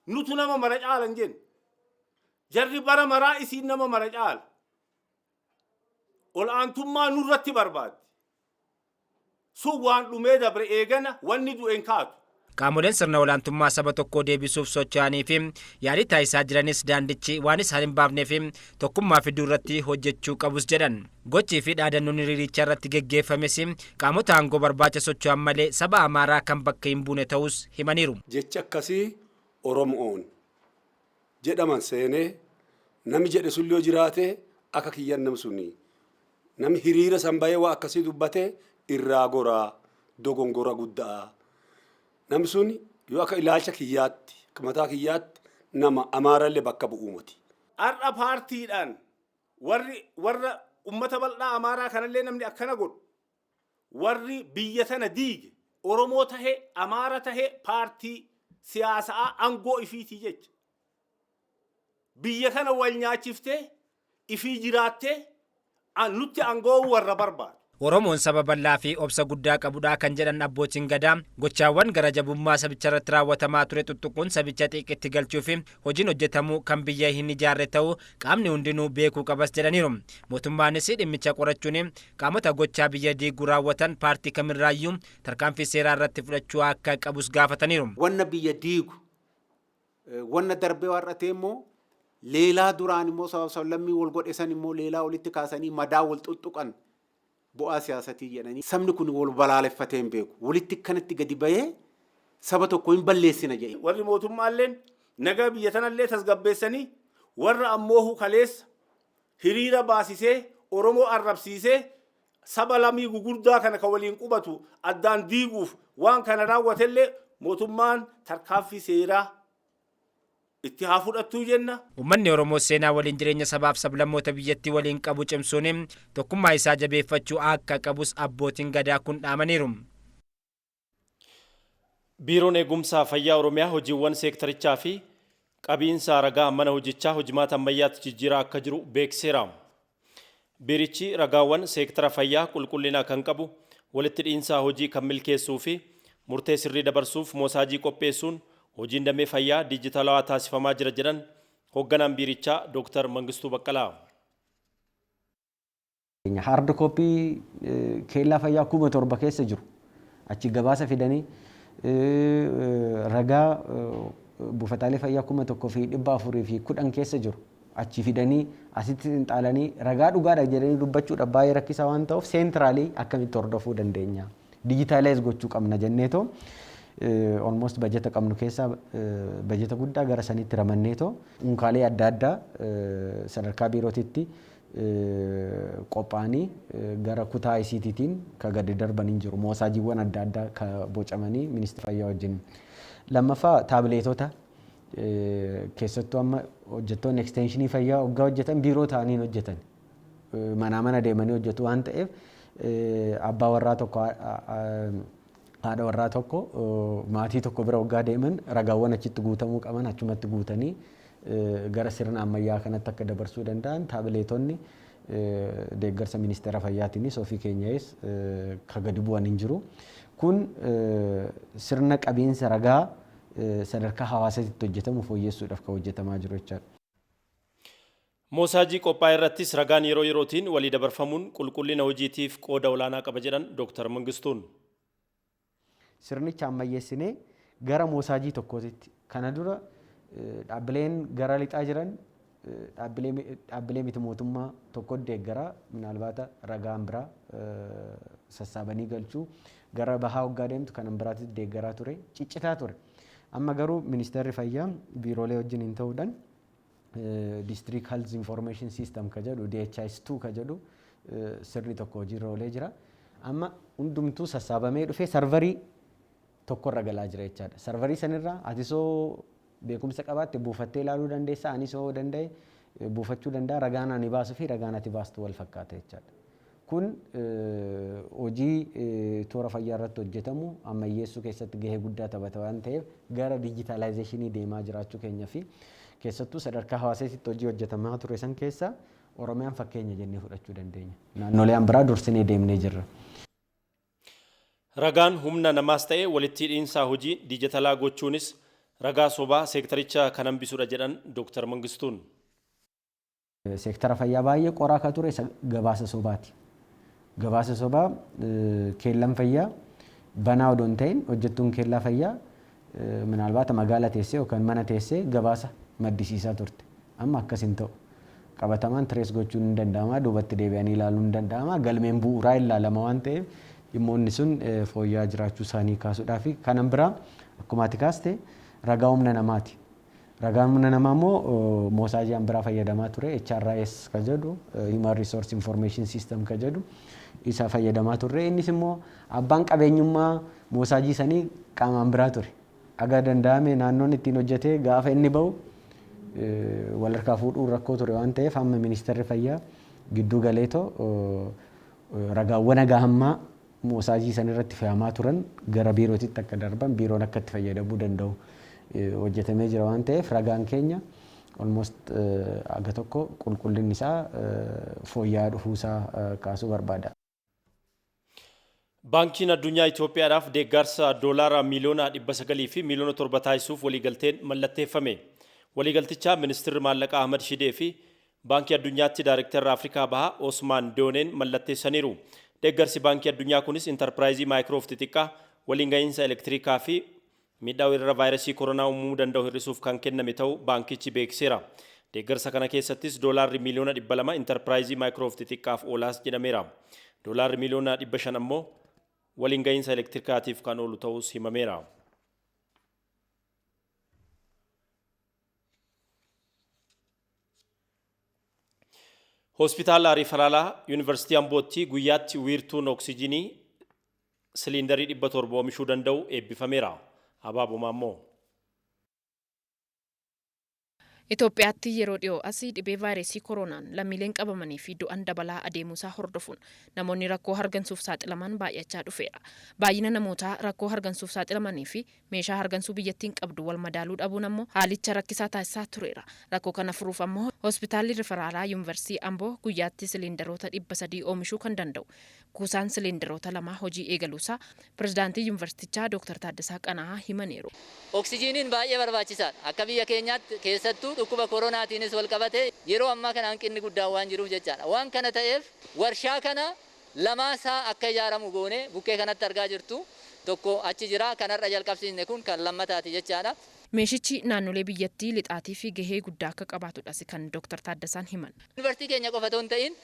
nutu nama mara caalan jenne. Jarri bara maraa isiin nama mara caala. Olaantummaa nurratti barbaaddi. Sun waan dhumee dabre eegana wanni du'een kaatu. Qaamoleen sirna olaantummaa saba tokkoo deebisuuf socho'anii fi yaadii taasisaa jiranis daandichi waan isaan hin baafneef tokkummaa fiduu irratti hojjechuu qabus jedhan. Gochii fi dhaadannoon hiriiricha irratti geggeeffames qaamota aangoo barbaacha socho'an malee saba Amaaraa kan bakka hin buune ta'us himaniiru. Jecha akkasii Oromoon jedhaman seenee nami jedhe sun yoo jiraate akka kiyyan nam suni nami hiriira san bahee waa akkasii dubbate irraa goraa dogongora guddaa. Namni sun yoo akka ilaalcha kiyyaatti mataa kiyyaatti nama Amaarallee bakka bu'u miti. Har'a paartiidhaan warra ummata bal'aa Amaaraa kanallee namni akkana godhu warri biyya tana diige Oromoo tahee Amaara tahee paartii siyaasaa aangoo ifiitii jecha. Biyya kana wal nyaachiftee ifii jiraattee nutti aangoo warra barbaadu. Oromoon saba bal'aa fi obsa guddaa qabudha kan jedhan abbootiin gadaa gochaawwan gara jabummaa sabicha irratti raawwatamaa ture tuttuquun sabicha xiqqeetti galchuu fi hojiin hojjetamuu kan biyya hin ijaarre ta'uu qaamni hundinuu beekuu qabas jedhaniiru. Mootummaanis dhimmicha qorachuun qaamota gochaa biyya diiguu raawwatan paartii kamirraayyuu tarkaanfii seeraa irratti fudhachuu akka qabus gaafataniiru. Wanna biyya diigu wanna darbee warratee immoo leelaa duraan immoo sablammii wal godhesan immoo leelaa walitti kaasanii madaa wal tuttuqan. Bu'aa siyaasatii jedhanii sabni kun wal balaaleffatee hin beeku. Walitti kanatti gadi bahee saba tokko hin balleessina jedhe. Warri mootummaallee nagaa biyya tanallee tasgabbeessanii warra ammoo kaleessa hiriira baasisee Oromoo arrabsiisee saba lamii gugurdaa kana kan waliin qubatu addaan diiguuf waan kana raawwatellee mootummaan tarkaanfii seeraa itti haa fudhattuu jenna. Uummanni Oromoo seenaa waliin jireenya sabaaf sablammoota biyyattii waliin qabu cimsuun tokkummaa isaa jabeeffachuu akka qabus abbootiin gadaa kun dhaamaniiru. Biiroon eegumsaa fayyaa Oromiyaa hojiiwwan seektarichaa fi qabiinsa ragaa mana hojichaa hojimaata ammayyaatti jijjiiraa akka jiru beekseera. Biirichi ragaawwan seektara fayyaa qulqullina kan qabu walitti dhiinsaa hojii kan milkeessuu fi murtee sirrii dabarsuuf moosaajii qopheessuun hojiin damee fayyaa diijitaalawaa taasifamaa jira jedhan hoogganaan biirichaa Dr. Mangistuu Baqqalaa. Hard copy keellaa fayyaa 1700 keessa jiru achi gabaasa fidanii ragaa buufataalee fayyaa 1,410 keessa jiru achi fidanii asitti xinxaalanii ragaa dhugaadha jedhanii dubbachuudha baay'ee rakkisaa waan ta'uuf seentiraalii akkamitti hordofuu dandeenya. Dijitaalaayiz gochuu qabna jenneetoo almost bajeta qabnu keessaa bajeta guddaa gara sanitti ramanneetoo unkaalee adda addaa sadarkaa biirootitti qophaa'anii gara kutaa ICTtiin ka gadi darbanii jiru. Moosaajiiwwan adda addaa ka bocamanii ministeera fayyaa wajjin. Lammaffaa taabileetota keessattuu amma hojjettoonni ekstenshinii fayyaa waggaa hojjetan biiroo ta'anii hojjetan. Manaa mana deemanii hojjetu waan ta'eef abbaa warraa tokko haadha warraa tokko maatii tokko bira waggaa deeman ragaawwan achitti guutamuu qaban achumatti guutanii gara sirna ammayyaa kanatti akka dabarsuu danda'an taabileetonni deeggarsa ministeera fayyaatiinis ofii keenyaas ka gadi bu'an hin jiru. Kun sirna qabiinsa ragaa sadarkaa hawaasaatti hojjetamu fooyyessuudhaaf kan hojjetamaa jiru jechaadha. Moosaajii qophaa'e irrattis ragaan yeroo yerootiin walii dabarfamuun qulqullina hojiitiif qooda olaanaa qaba jedhan Dr. Mangistuun. Sirnicha ammayyeessinee gara moosaajii tokkootitti kana dura dhaabbileen gara lixaa jiran dhaabbilee miti mootummaa tokko deeggaraa minaalbaata ragaan biraa sassaabanii galchuu gara bahaa waggaa deemtu kanan biraatti deeggaraa ture ciccitaa ture. Amma garuu ministeerri fayyaa biiroolee wajjin hin ta'uudhaan district health information system ka jedhu DHIS2 ka jedhu sirni tokko hojiirra oolee jira. Amma hundumtuu sassaabamee dhufee sarvarii tokkorra galaa jira jechaadha. Sarvarii sanirraa ati soo beekumsa qabaatte buufattee ilaaluu dandeessa, ani soo danda'e buufachuu danda'a, ragaan ani baasu fi ragaan ati baastu wal fakkaata jechaadha. Kun hojii toora fayyaa irratti hojjetamu ammayyeessuu keessatti gahee guddaa taphata waan ta'eef gara dijitaalaayizeeshinii deemaa jiraachuu keenya fi keessattuu sadarkaa hawaasaatti hojii hojjetamaa ture san keessa Oromiyaan fakkeenya jennee fudhachuu dandeenya. Naannoleen biraa dursinee deemnee jirra. Ragaan humna namaas ta'e walitti hidhiinsaa hojii dijitaalaa gochuunis ragaa sobaa seektaricha kan hambisuudha jedhan Dr. Mangistuun. Seektara fayyaa baay'ee qoraa akka ture gabaasa sobaati. Gabaasa sobaa keellan fayyaa banaa odoo hin ta'in hojjettuun keellaa fayyaa minaalbaata magaala teessee yookaan mana teessee gabaasa maddisiisaa turte. Amma akkas hin ta'u. Qabatamaan tirees gochuun hin danda'ama, duubatti deebi'anii ilaaluun hin danda'ama, galmeen bu'uuraa ilaalama waan ta'eef dhimmoonni sun fooyya'aa jiraachuu isaanii kaasuudhaa fi kanan biraa akkuma ati kaaste ragaa humna namaati. Ragaan humna namaa immoo moosaajiin biraa fayyadamaa ture HRIS ka jedhu Human Resource Information System ka jedhu isa fayyadamaa turre. Innis immoo abbaan qabeenyummaa moosaajii sanii qaamaan biraa ture. Aga danda'ame naannoon ittiin hojjetee gaafa inni bahu walharkaa fuudhuun rakkoo ture waan ta'eef amma ministeerri fayyaa gidduu galeetoo ragaawwan gahammaa moosaajii san irratti fe'amaa turan gara biirootitti akka darban biiroon akka itti fayyadamuu danda'u hojjetamee jira waan ta'eef ragaan keenya almost aga tokko qulqullinni isaa fooyya'aa dhufuusaa kaasuu barbaada. Baankiin addunyaa Itoophiyaadhaaf deeggarsa doolaara miliyoona 900 fi miliyoona 7 taasisuuf waliigalteen mallatteeffame. Waliigalticha ministeerri maallaqaa Ahmad Shidee fi Baankii addunyaatti Daayirektarri Afrikaa Bahaa Osmaan Dooneen mallatteessaniiru. Deeggarsi baankii addunyaa kunis intarpiraayizii maayikiroof xixiqqaa waliin gahinsa elektirikaa fi miidhaa weerara vaayirasii koronaa uumamuu danda'u hir'isuuf kan kenname ta'uu baankichi beeksiseera. Deeggarsa kana keessattis doolaarri miliyoona 200 intarpiraayizii maayikiroof xixiqqaaf oolaas jedhameera. Doolaarri miliyoona 500 ammoo waliin gahinsa elektirikaatiif kan oolu ta'us himameera. Hospitaala Riifalaalaa Yuunivarsiitii Ambootti guyyaatti wiirtuun oksijiinii siliindarii 700 oomishuu danda'u eebbifameera. Abaabomaa immoo. Itoophiyaatti yeroo dhiyoo asii dhibee vaayirasii koronaan lammiileen qabamanii fi du'an dabalaa adeemuusaa hordofuun namoonni rakkoo hargansuuf saaxilaman baay'achaa dhufeera. Baay'ina namootaa rakkoo hargansuuf saaxilamanii fi meeshaa hargansuu biyyattiin qabdu wal madaaluu dhabuun ammoo haalicha rakkisaa taasisaa tureera. Rakkoo kana furuuf ammoo hospitaalli Riifalaalaa Yuunivarsiitii Amboo guyyaatti siliindaroota 300 oomishuu kan danda'u. Kuusaan siliindaroota 2 hojii eegaluusaa pirezidaantii Yuunivarsiitichaa Dr. Taaddasaa Qana'aa himaniiru. Oksijiiniin baay'ee barbaachisaadha. Akka biyya keenyaatti keessattuu dhukkuba koronaatiinis wal qabate yeroo ammaa kana hanqinni guddaan waan jiruuf jechaadha. Waan kana ta'eef warshaa kana lamaasaa akka ijaaramu goone bukkee kanatti argaa jirtu tokko achi jira kanarra jalqabsiisne kun kan lammataati jechaadha. Meeshichi naannolee biyyattii lixaatii fi gahee guddaa akka qabaatudhas kan Dr. Taaddasaan himan. Yuunivarsiitii keenya qofa otoo hin ta'in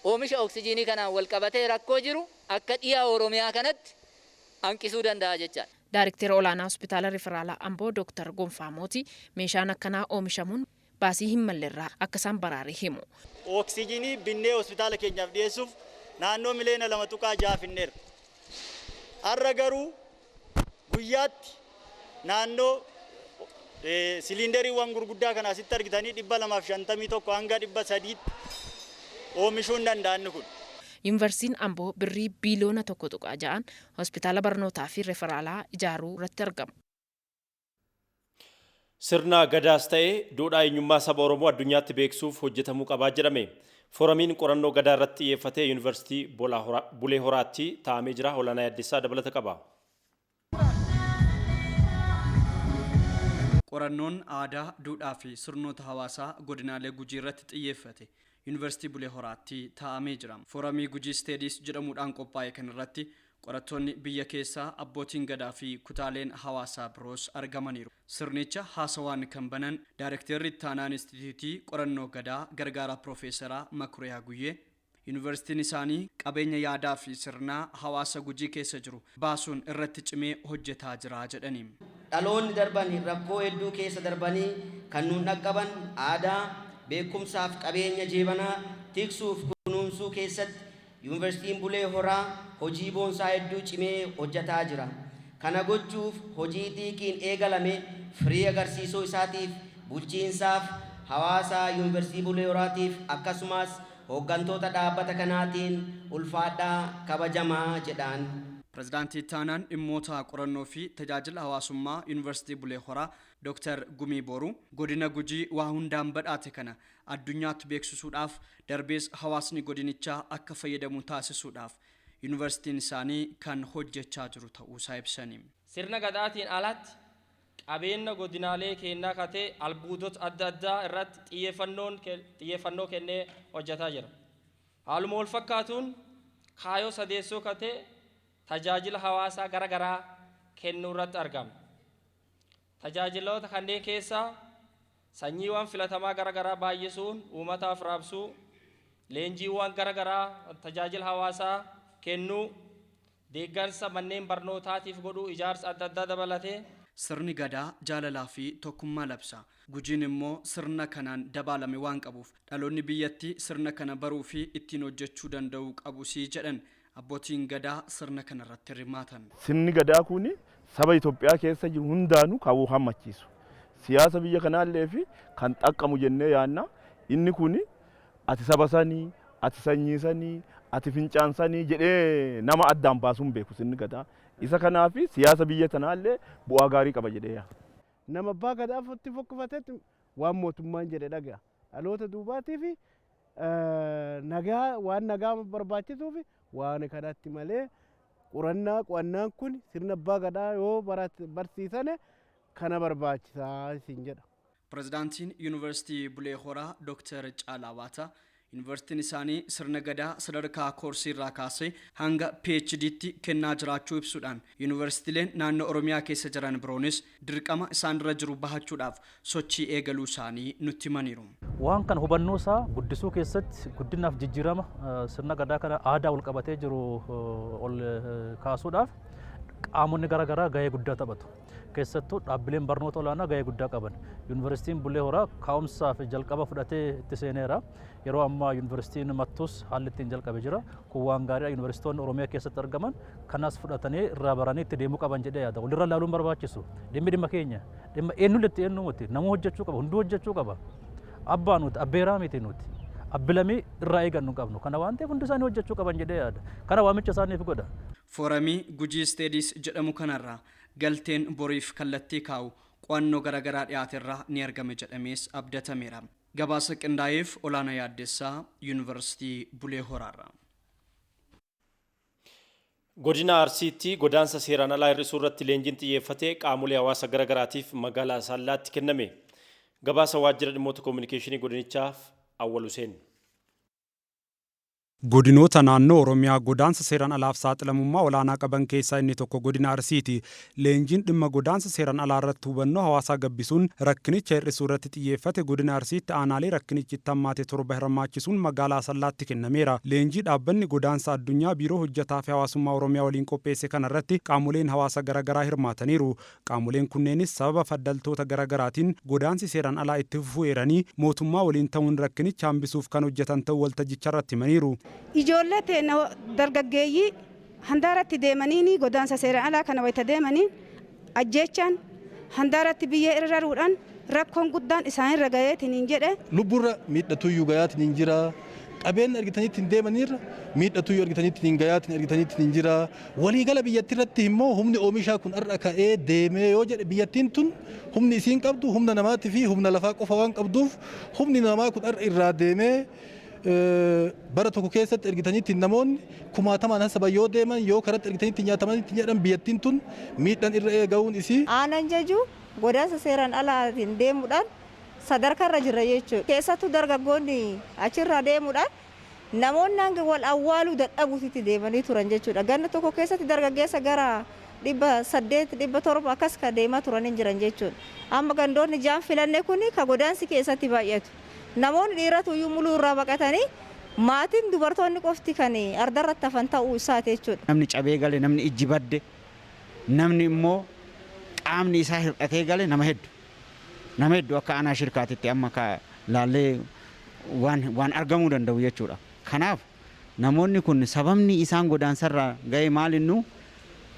oomisha oksijiinii kanaan wal qabatee rakkoo jiru akka dhiyaa Oromiyaa kanatti hanqisuu danda'a jechaadha. Daayirktera olaanaa hospitaala riferaalaa Amboo Dr. Gonfaa Mootii meeshaan akkanaa oomishamuun baasii hin mallerraa akka isaan baraaree himu. Oksijiinii binnee hospitaala keenyaaf dhiyeessuuf naannoo miliyoona 2.6 finneerra. Har'a garuu guyyaatti naannoo siliinderiiwwan gurguddaa kana asitti argitanii 251 hanga 300 oomishuun danda'anni kun. Yuunivarsiitiin Amboo birrii biiliyoona 1.6 hospitaala barnootaa fi referaalaa ijaaruu irratti argama. Sirna gadaas ta'ee duudhaa eenyummaa saba Oromoo addunyaatti beeksisuuf hojjetamuu qabaa jedhame. Fooramiin qorannoo gadaa irratti xiyyeeffatee Yuunivarsiitii Bulee Horaatti taa'amee jira. Olaanaa Yaaddeessaa dabalata qaba. Qorannoon aadaa, duudhaa fi sirnoota hawaasaa godinaalee Gujii irratti xiyyeeffate Yuunivarsiitii Bulee Horaatti taa'amee jira. Fooramii Gujii Steediis jedhamuudhaan qophaa'e kanarratti qorattoonni biyya keessaa abbootiin gadaa fi kutaaleen hawaasaa biroos argamaniiru. Sirnicha haasawaan kan banan Daayirekteerri Ittaanaa Instituutii Qorannoo Gadaa Gargaaraa Piroofeesaraa Makuriyaa Guyyee Yuunivarsiitiin isaanii qabeenya yaadaa fi sirnaa hawaasa Gujii keessa jiru baasuun irratti cimee hojjetaa jira jedhani. Dhaloonni darban rakkoo hedduu keessa darbanii kan nuun dhaqqaban aadaa, beekumsaaf qabeenya jeebanaa tiksuuf kunuunsuu keessatti Yuunivarsiitiin Bulee Horaa hojii boonsaa hedduu cimee hojjetaa jira. Kana gochuuf hojii xiiqiin eegalame firii agarsiisuu isaatiif bulchiinsaaf hawaasa Yuunivarsiitii Bulee Horaatiif akkasumas hooggantoota dhaabbata kanaatiin ulfaadhaa kabajamaa jedhaan. Pirezidaantii Ittaanaan dhimmoota qorannoo fi tajaajila hawaasummaa Yuunivarsiitii Bulee Horaa Dr. Gumii Boru godina Gujii waa hundaan badhaate kana addunyaatti beeksisuudhaaf darbees hawaasni godinichaa akka fayyadamu taasisuudhaaf Yuunivarsiitiin isaanii kan hojjechaa jiru ta'uusaa ibsani. Sirna gadaatiin alatti qabeenya godinaalee keenyaa katee albuudota adda addaa irratti xiyyeeffannoo kennee hojjetaa jira. Haaluma wal fakkaatuun kaayoo sadeessoo katee tajaajila hawaasaa garaagaraa kennuu irratti argama. Tajaajiloota kanneen keessaa sanyiiwwan filatamaa garaagaraa baay'isuun uummataaf raabsuu, leenjiiwwan garaagaraa tajaajila hawaasaa kennuu, deeggarsa manneen barnootaatiif godhuu, ijaarsa adda addaa dabalatee. Sirni gadaa jaalalaa fi tokkummaa labsa. Gujiin immoo sirna kanaan dabalame waan qabuuf dhaloonni biyyattii sirna kana baruu fi ittiin hojjechuu danda'u qabusii jedhan abbootiin gadaa sirna kanarratti hirmaatan. Sirni gadaa kun saba Itoophiyaa keessa jiru hundaanuu kan hammachiisu. Siyaasa biyya kanaallee fi kan xaqqamu jennee yaanna. Inni kun ati saba sanii, ati sanyii sanii, ati fincaan sanii jedhee nama addaan baasuun beeku sirni gadaa. Isa kanaaf siyaasa biyya tanaallee bu'aa gaarii qaba jedhee yaada. Nama abbaa gadaa itti fokkifatetti waan mootummaan jedhe dhaga'a. Dhaloota duubaatiif nagaa waan nagaa barbaachisuuf waan kanatti malee qo'annaan kun sirna abbaa gadaa yoo barsiisane kana barbaachisaa isin jedha. Pirezidaantiin Yuunivarsiitii Bulee Horaa Dr. Caalaa Baataa Yuunivarsiitiin isaanii sirna gadaa sadarkaa koorsii irraa kaasee hanga PhD'tti kennaa jiraachuu ibsuudhaan yuunivarsiitiileen naannoo Oromiyaa keessa jiran biroonis dirqama isaan irra jiru bahachuudhaaf sochii eegaluu isaanii nutti himaniiru. Waan kan hubannoo isaa guddisuu keessatti guddinaaf jijjiirama sirna gadaa kana aadaa wal qabatee jiru ol kaasuudhaaf qaamonni garaagaraa gahee guddaa taphatu. Keessattuu dhaabbileen barnoota olaanaa gahee guddaa qaban. Yuunivarsiitiin Bulee Horaa kaa'umsaa fi jalqaba fudhatee itti seeneera. Yeroo ammaa yuunivarsiitiin Mattuus haalli ittiin jalqabe jira. Kun waan gaariidha yuunivarsiitonni Oromiyaa keessatti argaman kanas fudhatanii irraa baranii itti deemuu qaban jedhee yaada. Walirra ilaaluun barbaachisu. Dhimma keenya. Dhimma eenyutti eenyuuti. Namuu hojjechuu qaba. Hunduu hojjechuu qaba. Abbaa nuti abbeeraa miti nuti. Abbilamii irraa eegannu qabnu. Kana waan ta'eef hundi isaanii hojjechuu qaban jedhee yaada. Kana waamicha isaaniif godha. Fooramii Gujii Steediis jedhamu kanarraa galteen boriif kallattii kaa'u qo'annoo garaagaraa dhiyaaterraa ni argame jedhamees abdatameera. Gabaasa qindaa'eef Olaanaa Yaaddeessaa Yuunivarsiitii Bulee Horaarraa. Godina Arsiitti godaansa seeraan alaa hir'isuu irratti leenjiin xiyyeeffatee qaamolee hawaasa garaagaraatiif magaalaa Asallaatti kenname. Gabaasa waajjira dhimmoota koominikeeshinii godinichaaf Awwal Huseen. Godinoota naannoo Oromiyaa godaansa seeraan alaaf saaxilamummaa olaanaa qaban keessaa inni tokko godina Arsiiti. Leenjiin dhimma godaansa seeraan alaa irratti hubannoo hawaasaa gabbisuun rakkinicha hir'isuu irratti xiyyeeffate godina Arsiitti aanaalee rakkinichi itti hammaate 7 hirmaachisuun magaalaa Asallaatti kennameera. Leenjii dhaabbanni godaansa addunyaa biiroo hojjetaa fi hawaasummaa Oromiyaa waliin qopheesse kanarratti qaamoleen hawaasa garaagaraa hirmaataniiru. Qaamoleen kunneenis sababa faddaltoota garaagaraatiin godaansi seeraan alaa itti fufuu eeranii mootummaa waliin ta'uun rakkinicha hambisuuf kan hojjetan ta'uu waltajjicha irratti himaniiru. Ijoollee teena dargaggeeyyii handaaratti deemanii godaansa seeraan alaa kana wayita deemanii ajjeechaan handaaratti biyya irra ruudhaan rakkoon guddaan isaanirra gaheetiin hin jedhe. Lubburra miidhatuyyuu gayaatiin hin jira. Qabeenya argitaniitti hin deemanirra miidhatuyyuu argitaniitti hin gayaatiin argitaniitti hin jira. Waliigala biyyattii irratti immoo humni oomishaa kun har'a ka'ee deemee yoo jedhe biyyattiin tun humni isiin qabdu humna namaatii fi humna lafaa qofa waan qabduuf humni namaa kun har'a irraa deemee bara tokko keessatti ergitaniitti namoonni kumaatamaan hasaban yoo deeman yoo karatti ergitaniitti nyaatamanitti jedhan biyyattiin tun miidhaan irra eegawuun isii. Aanan jaju godaansa seeraan alaatiin deemuudhaan sadarkarra jirra jechuudha. Keessattuu dargaggoonni achirra deemuudhaan namoonni hanga wal awwaaluu dadhabuutti deemanii turan jechuudha. Ganna tokko keessatti dargaggeessa gara 800 700 akkas ka deemaa turanii jiran jechuudha. Amma gandoonni jaan filanne kuni ka godaansi keessatti baay'atu. Namoonni dhiiratu iyyuu muluu irraa baqatanii maatiin dubartoonni qofti kan ardarratti hafan ta'uu isaati jechuudha. Namni cabee gale, namni ijji badde, namni immoo qaamni isaa hir'atee gale nama hedduu akka aanaa shirkaatitti amma laallee waan argamuu danda'u jechuudha. Kanaaf namoonni kun sababni isaan godaansarraa ga'e maalinnu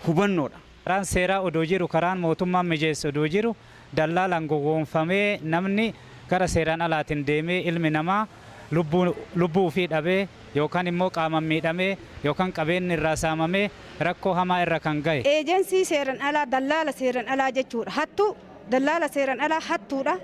hubannoodha. Karaan seeraa odoo jiru, karaan mootummaan mijeessu odoo jiru dallaalaan gowwoomfamee namni gara seeraan alaatiin deemee ilmi namaa lubbuu ofii dhabee yookaan immoo qaamaan miidhamee yookaan qabeenyi irraa saamamee rakkoo hamaa irra kan ga'e. Eejensii seeraan alaa dallaala seeraan alaa jechuudha. Hattuu dallaala seeraan alaa hattuudha.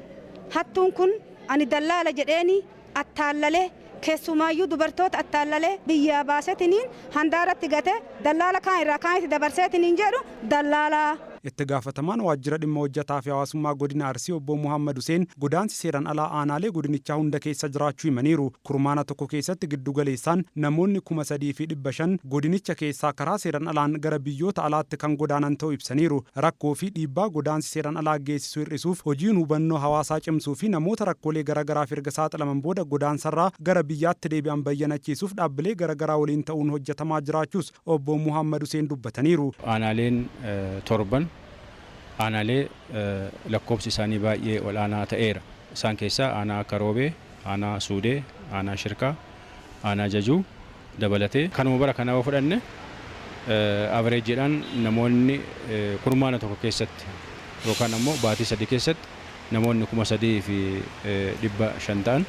Hattuun kun ani dallaala jedheeni attaallalee keessumaayyuu dubartoota attaallalee biyyaa baasetiniin handaaratti gate dallaala kaan irraa kaanitti dabarseetiniin jedhu dallaalaa. Itti gaafatamaan waajjira dhimma hojjetaa fi hawaasummaa godina Arsii obbo Muhammad Hussein godaansi seeraan alaa aanaalee godinichaa hunda keessa jiraachuu himaniiru. Kurmaana tokko keessatti giddu galeessaan namoonni 3,500 godinicha keessaa karaa seeraan alaan gara biyyoota alaatti kan godaanan ta'uu ibsaniiru. Rakkoo fi dhiibbaa godaansi seeraan alaa geessisu hir'isuuf hojiin hubannoo hawaasaa cimsuu fi namoota rakkoolee garaagaraaf erga saaxilaman booda godaansarraa gara biyyaatti deebi'an bayyanachiisuuf dhaabbilee garaagaraa waliin ta'uun hojjetamaa jiraachuus obbo Muhammad Hussein dubbataniiru. Aanaaleen torban aanaalee lakkoofsi isaanii baay'ee olaanaa ta'eera. Isaan keessaa aanaa akka Roobee, aanaa Suudee, aanaa Shirkaa, aanaa Jajuu dabalatee kanuma bara kanaa fudhanne averejjiidhaan namoonni kurmaana tokko keessatti yookaan ammoo baatii 3 keessatti namoonni 3,500 ta'an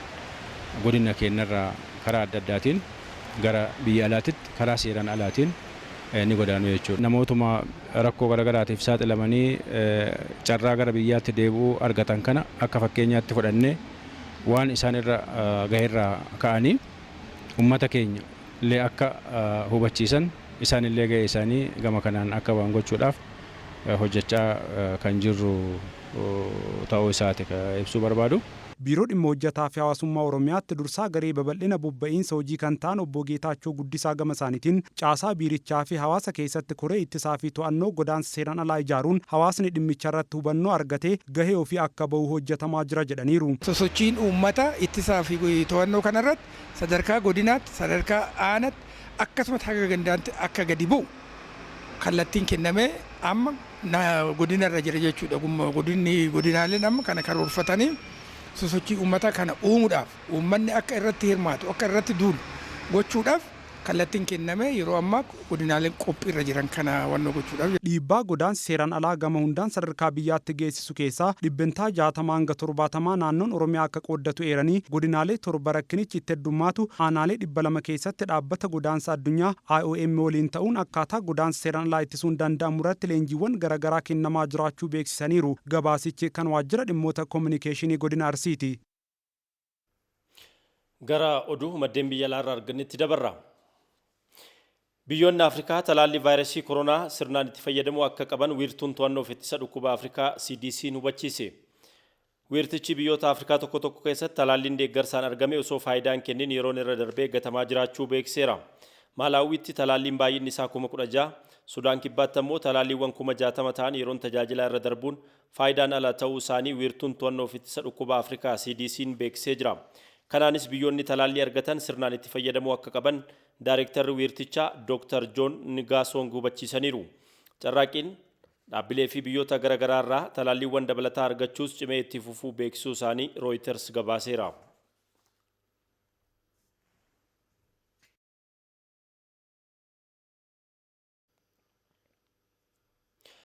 godina keenyarraa karaa adda addaatiin gara biyya alaatitti karaa seeraan alaatiin ni godaanu jechuudha. Namootuma rakkoo garaagaraatiif saaxilamanii carraa gara biyyaatti deebi'uu argatan kana akka fakkeenyaatti fudhannee waan isaan irra gaheerraa ka'anii uummata keenya illee akka hubachiisan isaan illee gahee isaanii gama kanaan akka waan gochuudhaaf hojjechaa kan jirru ta'uu isaati ibsuu barbaadu. Biiroo dhimma hojjetaa fi hawaasummaa Oromiyaatti dursaa garee babal'ina bobba'iinsa hojii kan ta'an obbo Geetaachoo Guddisaa gama isaaniitiin caasaa biirichaa fi hawaasa keessatti koree ittisaa fi to'annoo godaansa seeraan alaa ijaaruun hawaasni dhimmicha irratti hubannoo argatee gahee ofii akka bahu hojjetamaa jira jedhaniiru. Sosochiin uummata ittisaa fi to'annoo kanarratti sadarkaa godinaatti sadarkaa aanaatti akkasumas haga gandaatti akka gadi bu'u kallattiin kennamee amma godinarra jira jechuudha. Godinaaleen amma kana karoorfatanii sosochii uummataa kana uumuudhaaf uummanni akka irratti hirmaatu akka irratti duulu gochuudhaaf kallattiin kenname yeroo ammaa godinaaleen qophiirra jiran kana wannoo gochuudhaaf. Dhiibbaa godaansi seeraan alaa gama hundaan sadarkaa biyyaatti geessisu keessaa dhibbentaa 60 hanga 70 naannoon Oromiyaa akka qooddatu eeranii godinaalee 7 rakkinichi itti heddummaatu aanaalee 200 keessatti dhaabbata godaansa addunyaa IOM waliin ta'uun akkaataa godaansa seeraan alaa ittisuun danda'amu irratti leenjiiwwan garaagaraa kennamaa jiraachuu beeksisaniiru. Gabaasichi kan waajjira dhimmoota koominikeeshinii godina Arsiiti. Gara oduu maddeen biyya alaarraa argannetti dabarra. Biyyoonni Afrikaa talaallii vaayirasii koronaa sirnaan itti fayyadamuu akka qaban wiirtuun to'annoo fi ittisa dhukkuba Afrikaa CDC hubachiise. Wiirtichi biyyoota Afrikaa tokko tokko keessatti talaalliin deeggarsaan argame osoo faayidaan kennin yeroon irra darbee gatamaa jiraachuu beekseera. Maalaawiitti talaalliin baay'inni isaa 16,000, Sudaan Kibbaatti immoo talaalliiwwan 60,000 ta'an yeroon tajaajila irra darbuun faayidaan ala ta'uu isaanii wiirtuun to'annoo fi ittisa dhukkuba Afrikaa CDC'n beeksisee jira. Kanaanis biyyoonni talaallii argatan sirnaan itti fayyadamuu akka qaban Daayirektarri wiirtichaa Dr. John Ngasong hubachiisaniiru. Carraaqiin dhaabbilee fi biyyoota garaagaraa irraa talaalliiwwan dabalataa argachuus cimee itti fufuu beeksisuu isaanii Reuters gabaaseera.